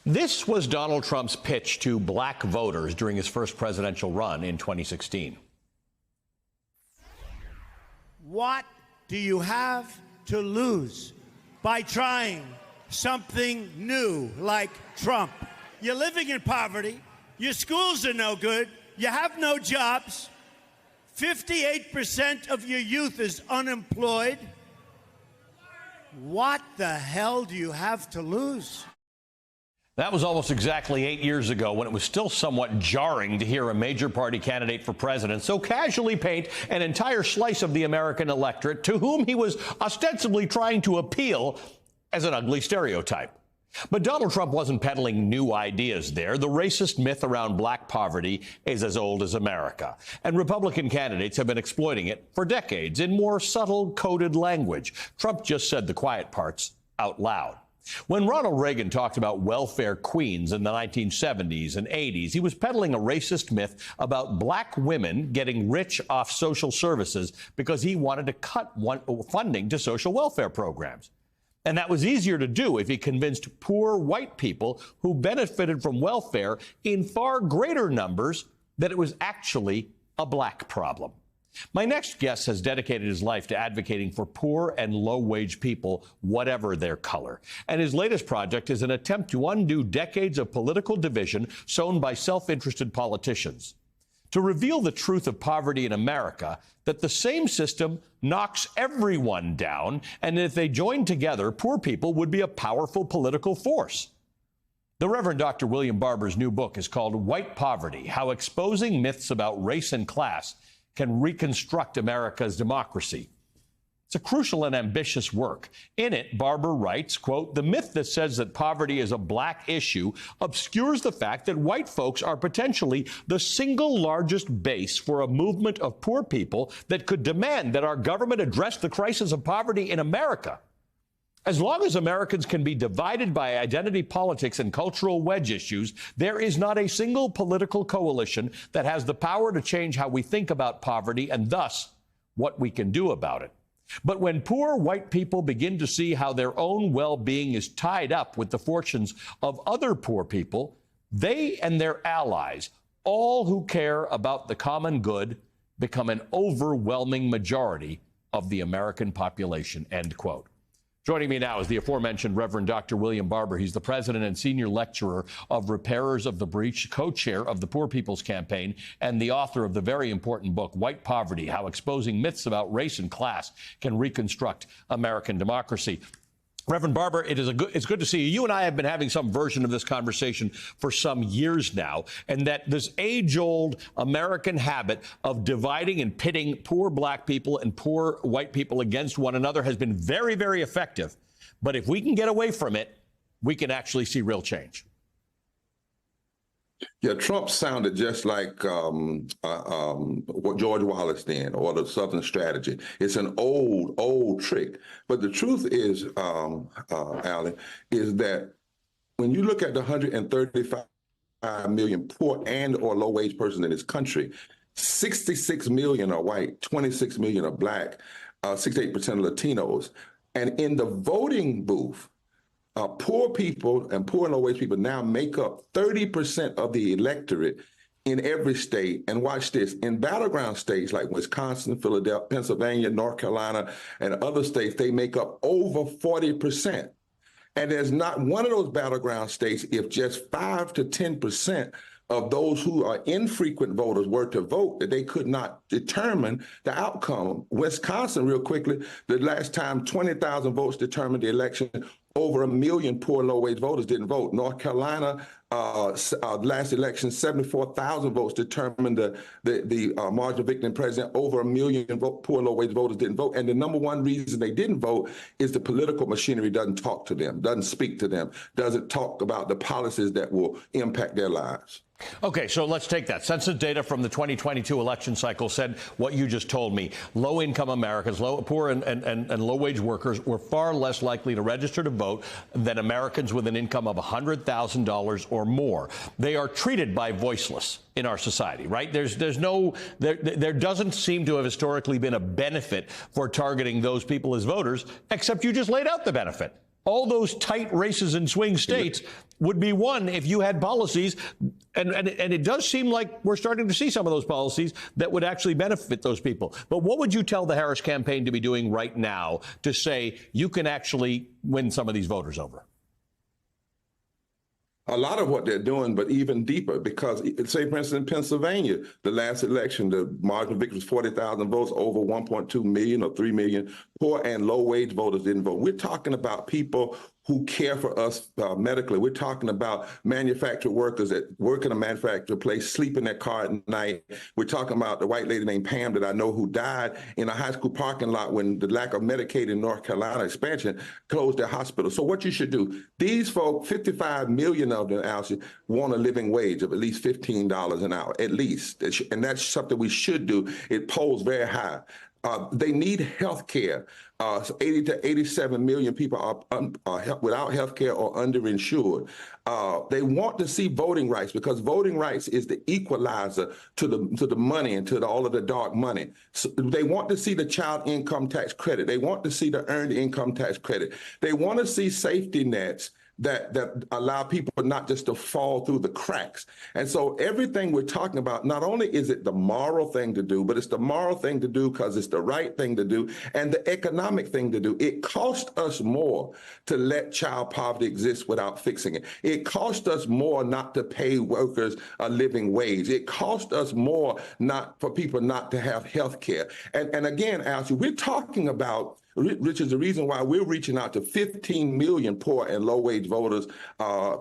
This was Donald Trump's pitch to black voters during his first presidential run in 2016. What do you have to lose by trying something new like Trump? You're living in poverty. Your schools are no good. You have no jobs. 58% of your youth is unemployed. What the hell do you have to lose? That was almost exactly 8 years ago, when it was still somewhat jarring to hear a major party candidate for president so casually paint an entire slice of the American electorate to whom he was ostensibly trying to appeal as an ugly stereotype. But Donald Trump wasn't peddling new ideas there. The racist myth around black poverty is as old as America, and Republican candidates have been exploiting it for decades in more subtle, coded language. Trump just said the quiet parts out loud. When Ronald Reagan talked about welfare queens in the 1970s and 80s, he was peddling a racist myth about black women getting rich off social services because he wanted to cut funding to social welfare programs. And that was easier to do if he convinced poor white people who benefited from welfare in far greater numbers that it was actually a black problem. My next guest has dedicated his life to advocating for poor and low-wage people, whatever their color. And his latest project is an attempt to undo decades of political division sown by self-interested politicians, to reveal the truth of poverty in America, that the same system knocks everyone down, and if they joined together, poor people would be a powerful political force. The Reverend Dr. William Barber's new book is called White Poverty: How Exposing Myths About Race and Class Can Reconstruct America's Democracy. It's a crucial and ambitious work. In it, Barber writes, quote, "The myth that says that poverty is a black issue obscures the fact that white folks are potentially the single largest base for a movement of poor people that could demand that our government address the crisis of poverty in America. As long as Americans can be divided by identity politics and cultural wedge issues, there is not a single political coalition that has the power to change how we think about poverty and thus what we can do about it. But when poor white people begin to see how their own well-being is tied up with the fortunes of other poor people, they and their allies, all who care about the common good, become an overwhelming majority of the American population," end quote. Joining me now is the aforementioned Reverend Dr. William Barber. He's the president and senior lecturer of Repairers of the Breach, co-chair of the Poor People's Campaign, and the author of the very important book, White Poverty: How Exposing Myths About Race and Class Can Reconstruct American Democracy. Reverend Barber, it's good to see you. You and I have been having some version of this conversation for some years now, and that this age-old American habit of dividing and pitting poor black people and poor white people against one another has been very, very effective. But if we can get away from it, we can actually see real change. Yeah, Trump sounded just like what George Wallace did, or the Southern Strategy. It's an old trick. But the truth is, Alan, is that when you look at the 135 million poor and or low-wage persons in this country, 66 million are white, 26 million are black, 68% are Latinos. And in the voting booth, poor people and poor and low-wage people now make up 30% of the electorate in every state. And watch this, in battleground states like Wisconsin, Philadelphia, Pennsylvania, North Carolina, and other states, they make up over 40%. And there's not one of those battleground states, if just 5 to 10% of those who are infrequent voters were to vote, that they could not determine the outcome. Wisconsin, real quickly, the last time 20,000 votes determined the election, over 1 million poor and low-wage voters didn't vote. North Carolina, last election, 74,000 votes determined the margin of victory in president. Over 1 million poor and low-wage voters didn't vote. And the number one reason they didn't vote is the political machinery doesn't talk to them, doesn't speak to them, doesn't talk about the policies that will impact their lives. Okay, so let's take that. Census data from the 2022 election cycle said what you just told me. Low-income Americans, poor and low-wage workers were far less likely to register to vote than Americans with an income of $100,000 or more. They are treated by voiceless in our society, right? There doesn't seem to have historically been a benefit for targeting those people as voters, except you just laid out the benefit. All those tight races in swing states would be won if you had policies, and it does seem like we're starting to see some of those policies that would actually benefit those people. But what would you tell the Harris campaign to be doing right now to say you can actually win some of these voters over? A lot of what they're doing, but even deeper, because say, for instance, in Pennsylvania, the last election, the margin of victory was 40,000 votes, over 1.2 million or 3 million poor and low wage voters didn't vote. We're talking about people who care for us medically. We're talking about manufactured workers that work in a manufactured place, sleep in their car at night. We're talking about the white lady named Pam that I know who died in a high school parking lot when the lack of Medicaid in North Carolina expansion closed their hospital. So what you should do, these folks, 55 million of them, Alcy, want a living wage of at least $15 an hour, at least. And that's something we should do. It polls very high. They need health care. 80 to 87 million people are without health care or underinsured. They want to see voting rights because voting rights is the equalizer to the money and to all of the dark money. So they want to see the child income tax credit. They want to see the earned income tax credit. They want to see safety nets that allow people not just to fall through the cracks. And so everything we're talking about, not only is it the moral thing to do, but it's the moral thing to do because it's the right thing to do and the economic thing to do. It costs us more to let child poverty exist without fixing it. It costs us more not to pay workers a living wage. It costs us more not for people not to have health care. And again, Alcy, we're talking about, which is the reason why we're reaching out to 15 million poor and low-wage voters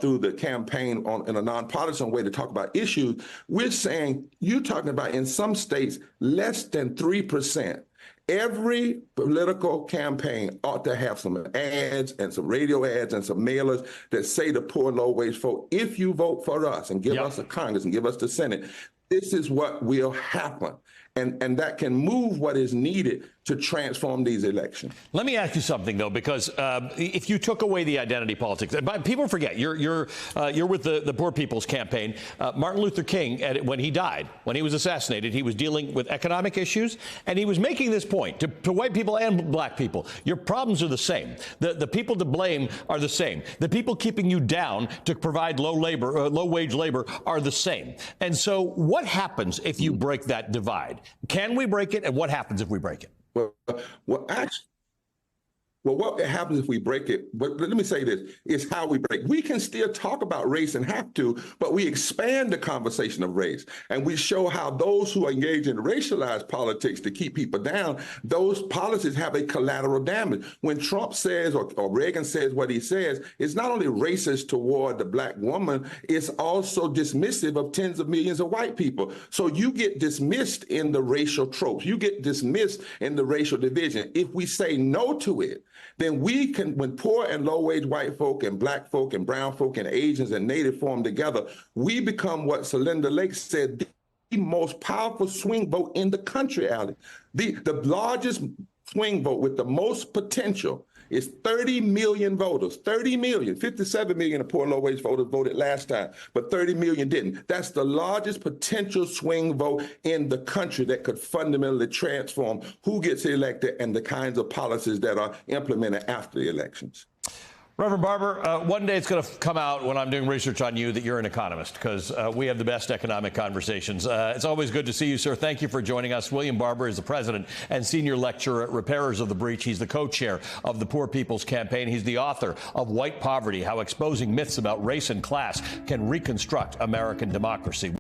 through the campaign in a nonpartisan way to talk about issues. We're saying, you're talking about in some states, less than 3%. Every political campaign ought to have some ads and some radio ads and some mailers that say to poor and low-wage folk, if you vote for us and give us a Congress and give us the Senate, this is what will happen. And that can move what is needed to transform these elections. Let me ask you something, though, because if you took away the identity politics, people forget you're with the Poor People's Campaign. Martin Luther King, when he died, when he was assassinated, he was dealing with economic issues, and he was making this point to white people and black people. Your problems are the same. The people to blame are the same. The people keeping you down to provide low-wage labor are the same. And so what happens if you break that divide? Can we break it, and what happens if we break it? Well, what happens if we break it, but let me say this, is how we break. We can still talk about race and have to, but we expand the conversation of race. And we show how those who engage in racialized politics to keep people down, those policies have a collateral damage. When Trump says, or Reagan says what he says, it's not only racist toward the black woman, it's also dismissive of tens of millions of white people. So you get dismissed in the racial tropes. You get dismissed in the racial division. If we say no to it, then we can, when poor and low-wage white folk and black folk and brown folk and Asians and Native form together, we become what Celinda Lake said, the most powerful swing vote in the country, Alec. The largest swing vote with the most potential is 30 million voters, 30 million, 57 million of poor and low-wage voters voted last time, but 30 million didn't. That's the largest potential swing vote in the country that could fundamentally transform who gets elected and the kinds of policies that are implemented after the elections. Reverend Barber, one day it's going to come out when I'm doing research on you that you're an economist, because we have the best economic conversations. It's always good to see you, sir. Thank you for joining us. William Barber is the president and senior lecturer at Repairers of the Breach. He's the co-chair of the Poor People's Campaign. He's the author of White Poverty, How Exposing Myths About Race and Class Can Reconstruct American Democracy.